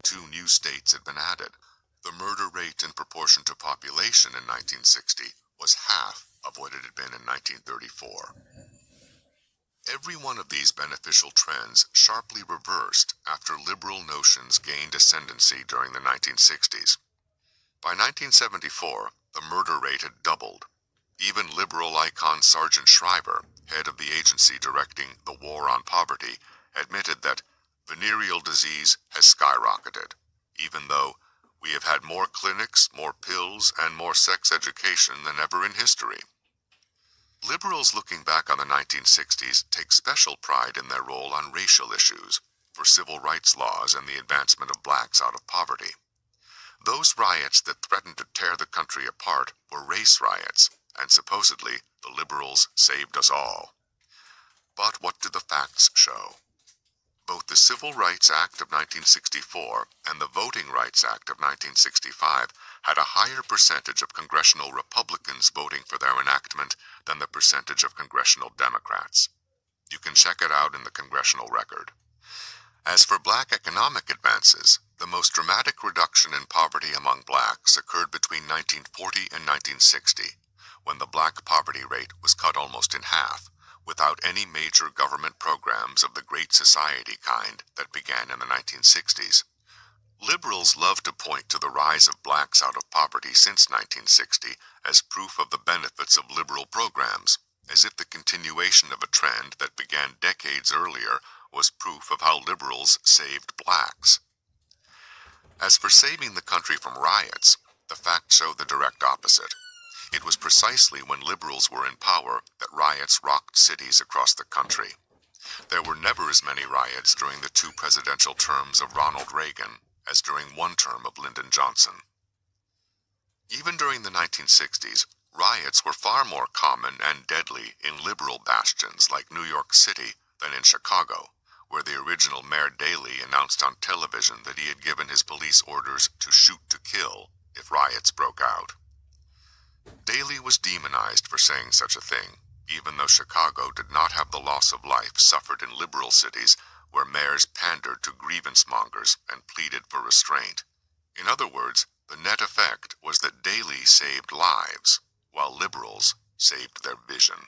2 new states had been added. The murder rate in proportion to population in 1960 was half of what it had been in 1934. Every one of these beneficial trends sharply reversed after liberal notions gained ascendancy during the 1960s. By 1974, the murder rate had doubled. Even liberal icon Sargent Shriver, head of the agency directing the War on Poverty, admitted that venereal disease has skyrocketed, even though we have had more clinics, more pills, and more sex education than ever in history. Liberals looking back on the 1960s take special pride in their role on racial issues, for civil rights laws and the advancement of blacks out of poverty. Those riots that threatened to tear the country apart were race riots, and supposedly the liberals saved us all. But what do the facts show? Both the Civil Rights Act of 1964 and the Voting Rights Act of 1965 had a higher percentage of congressional Republicans voting for their enactment than the percentage of congressional Democrats. You can check it out in the congressional record. As for black economic advances, the most dramatic reduction in poverty among blacks occurred between 1940 and 1960, when the black poverty rate was cut almost in half, without any major government programs of the Great Society kind that began in the 1960s. Liberals love to point to the rise of blacks out of poverty since 1960 as proof of the benefits of liberal programs, as if the continuation of a trend that began decades earlier was proof of how liberals saved blacks. As for saving the country from riots, the facts show the direct opposite. It was precisely when liberals were in power that riots rocked cities across the country. There were never as many riots during the 2 presidential terms of Ronald Reagan as during one term of Lyndon Johnson. Even during the 1960s, riots were far more common and deadly in liberal bastions like New York City than in Chicago, where the original Mayor Daley announced on television that he had given his police orders to shoot to kill if riots broke out. Daley was demonized for saying such a thing, even though Chicago did not have the loss of life suffered in liberal cities where mayors pandered to grievance mongers and pleaded for restraint. In other words, the net effect was that Daley saved lives, while liberals saved their vision.